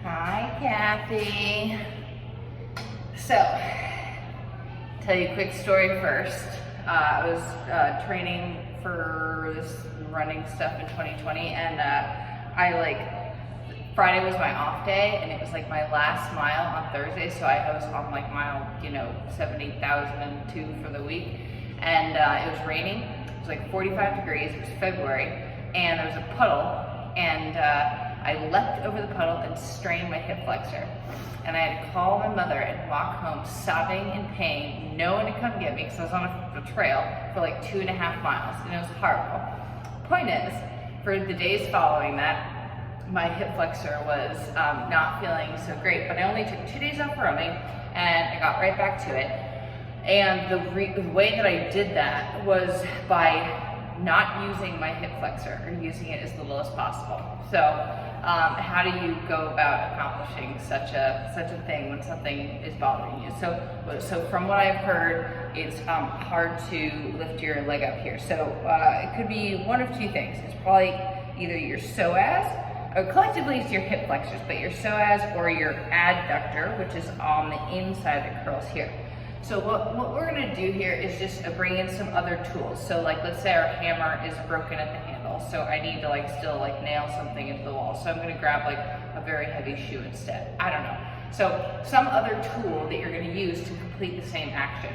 Hi, Kathy. So, tell you a quick story first. I was training for this running stuff in 2020, and Friday was my off day, and it was like my last mile on Thursday, so I was on like mile, 70,002 for the week, and it was raining. It was like 45 degrees, it was February, and there was a puddle, and I leapt over the puddle and strained my hip flexor. And I had to call my mother and walk home sobbing in pain, no one to come get me because I was on a trail for like 2.5 miles, and it was horrible. Point is, for the days following that, my hip flexor was not feeling so great, but I only took 2 days off running and I got right back to it. And the way that I did that was by not using my hip flexor, or using it as little as possible. So how do you go about accomplishing such a thing when something is bothering you? So from what I've heard, it's hard to lift your leg up here. So it could be one of two things. It's probably either your psoas, or collectively it's your hip flexors, but your psoas or your adductor, which is on the inside that curls here. So what we're gonna do here is just bring in some other tools. So like, let's say our hammer is broken at the handle, so I need to still nail something into the wall. So I'm gonna grab a very heavy shoe instead. I don't know. So some other tool that you're gonna use to complete the same action.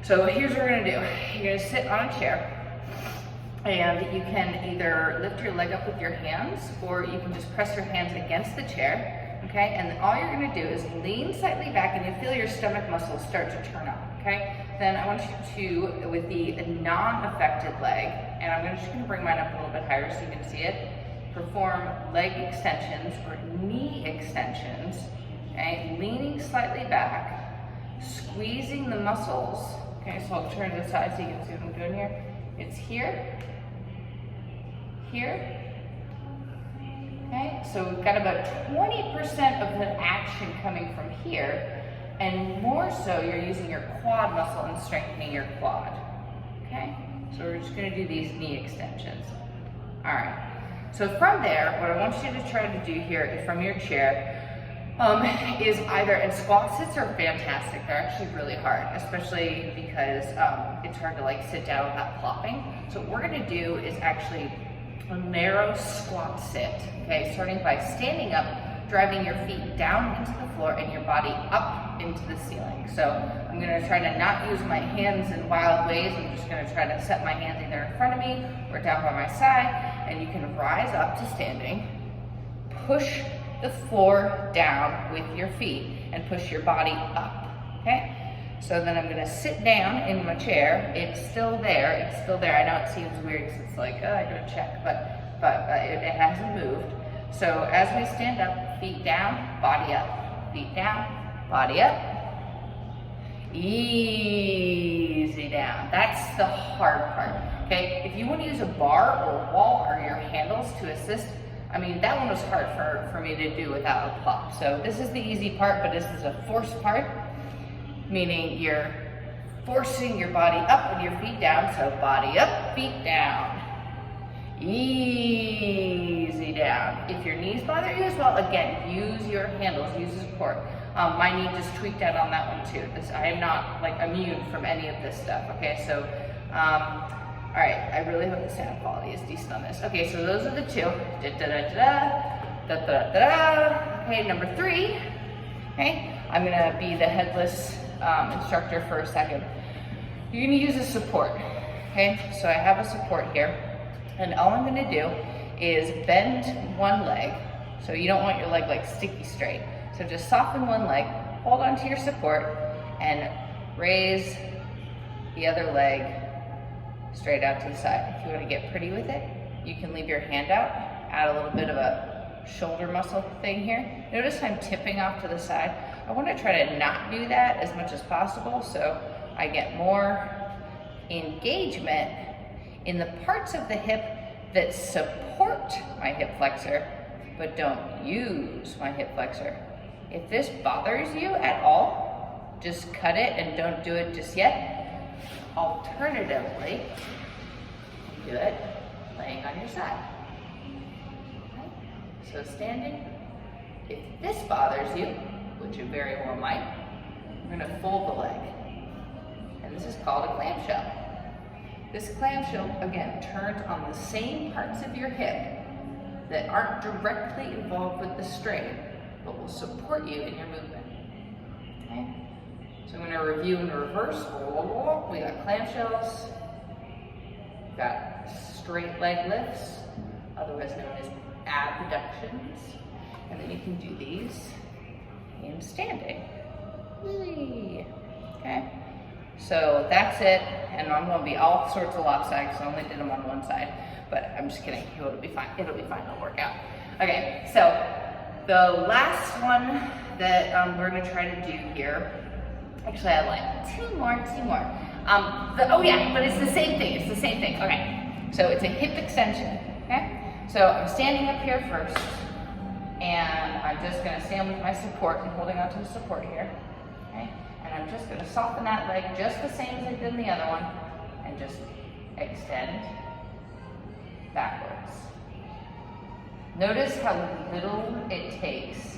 So here's what we're gonna do. You're gonna sit on a chair, and you can either lift your leg up with your hands, or you can just press your hands against the chair. Okay, and all you're gonna do is lean slightly back, and you feel your stomach muscles start to turn up, okay? Then I want you to, with the non-affected leg, and I'm just gonna bring mine up a little bit higher so you can see it, perform leg extensions or knee extensions, okay? Leaning slightly back, squeezing the muscles, okay? So I'll turn to the side so you can see what I'm doing here. It's here, here, okay, so we've got about 20% of the action coming from here, and more so you're using your quad muscle and strengthening your quad, okay? So we're just gonna do these knee extensions. All right, so from there, what I want you to try to do here from your chair is either, and squat sits are fantastic, they're actually really hard, especially because it's hard to sit down without plopping. So what we're gonna do is actually a narrow squat sit, okay? Starting by standing up, driving your feet down into the floor and your body up into the ceiling. So I'm gonna try to not use my hands in wild ways. I'm just gonna try to set my hands either in front of me or down by my side, and you can rise up to standing, push the floor down with your feet, and push your body up, okay? So then I'm gonna sit down in my chair. It's still there, I know it seems weird because it's like, oh, I gotta check, but it hasn't moved. So as we stand up, feet down, body up, feet down, body up. Easy down, that's the hard part, okay? If you wanna use a bar or wall or your handles to assist, I mean, that one was hard for me to do without a plop. So this is the easy part, but this is a forced part, meaning you're forcing your body up and your feet down. So body up, feet down. Easy down. If your knees bother you as well, again, use your handles, use the support. My knee just tweaked out on that one too. I am not immune from any of this stuff, okay? So, all right, I really hope the sound quality is decent on this. Okay, so those are the two. Okay, number 3, okay? I'm gonna be the headless instructor for a second. You're gonna use a support, okay? So I have a support here, and all I'm gonna do is bend one leg. So you don't want your leg sticky straight. So just soften one leg, hold onto your support, and raise the other leg straight out to the side. If you wanna get pretty with it, you can leave your hand out, add a little bit of a shoulder muscle thing here. Notice I'm tipping off to the side. I want to try to not do that as much as possible, so I get more engagement in the parts of the hip that support my hip flexor, but don't use my hip flexor. If this bothers you at all, just cut it and don't do it just yet. Alternatively, do it laying on your side. Okay? So standing, If this bothers you, which it very well might, we're gonna fold the leg. And this is called a clamshell. This clamshell, again, turns on the same parts of your hip that aren't directly involved with the strain, but will support you in your movement. Okay? So I'm gonna review in reverse. We got clamshells, we've got straight leg lifts, otherwise known as abductions. And then you can do these in standing. Whee! Okay? So that's it, and I'm gonna be all sorts of lopsided because I only did them on one side, but I'm just kidding, it'll be fine, it'll work out. Okay, so the last one that we're gonna try to do here, actually I like two more. Oh yeah, but it's the same thing, okay. So it's a hip extension, okay? So I'm standing up here first, and I'm just gonna stand with my support and holding onto the support here, okay? And I'm just gonna soften that leg just the same as I did in the other one, and just extend backwards. Notice how little it takes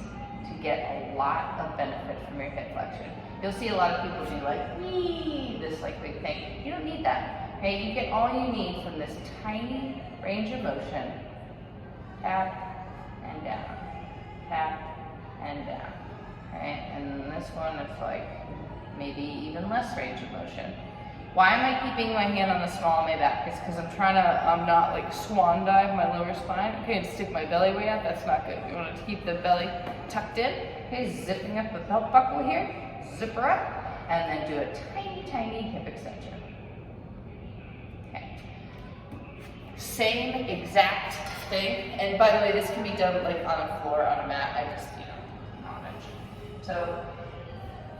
to get a lot of benefit from your hip flexion. You'll see a lot of people do like, this like big thing. You don't need that, okay? You get all you need from this tiny range of motion. Tap and down, tap and down, okay? And then this one is like maybe even less range of motion. Why am I keeping my hand on the small of my back? It's because I'm not like swan dive my lower spine. Okay, and stick my belly way out, that's not good. We want to keep the belly tucked in. Okay, zipping up the belt buckle here, zip her up, and then do a tiny hip extension. Okay. Same exact thing. And by the way, this can be done like on a floor, on a mat. I just, knowledge. So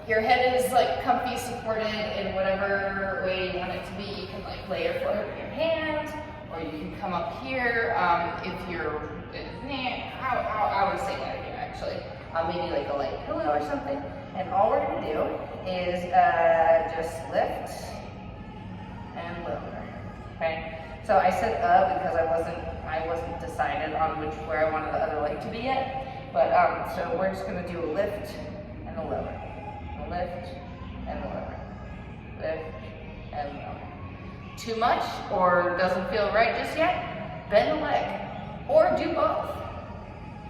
your head is like comfy, supported in whatever way you want it to be. You can like lay your foot with your hands, or you can come up here if you're, I would say that here actually. Maybe like a light pillow or something. And all we're gonna do is just lift and lower, okay? So I said because I wasn't decided on where I wanted the other leg to be yet. But so we're just gonna do a lift and a lower. Lift and lower, lift and lower. Too much or doesn't feel right just yet? Bend the leg, or do both.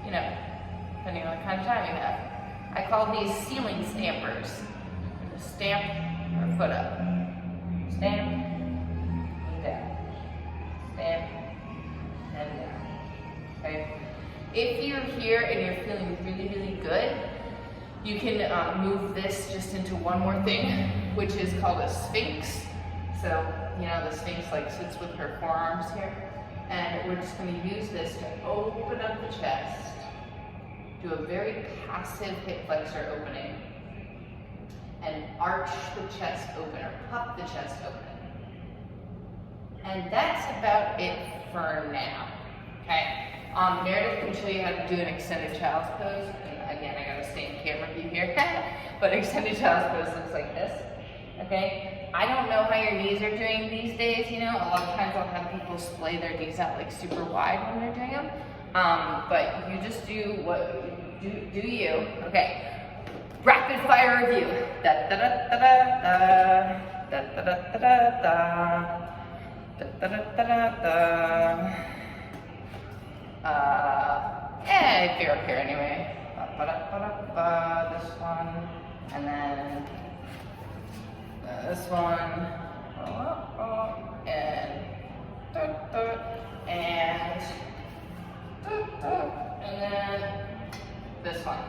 Depending on the kind of time you have. I call these ceiling stampers. Just stamp your foot up, stamp and down, stamp and down. Okay. If you're here and you're feeling really good, you can move this just into one more thing, which is called a Sphinx. So, the Sphinx like sits with her forearms here. And we're just gonna use this to open up the chest, do a very passive hip flexor opening, and arch the chest open, or pop the chest open. And that's about it for now, okay? Meredith can show you how to do an extended child's pose. And again, I gotta stay in camera view here. But extended child's pose looks like this, okay? I don't know how your knees are doing these days, A lot of times I'll have people splay their knees out like super wide when they're doing them. But you just do what, do you. Okay, rapid fire review. Da da da da da da da da da da da da da da. If you're up here anyway. This one, and then this one, and then this one.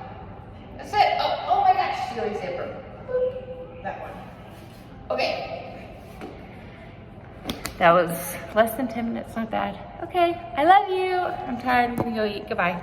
That's it. Oh my gosh, silly zipper. That one. Okay. That was less than 10 minutes, not bad. Okay, I love you. I'm tired, I'm gonna go eat. Goodbye.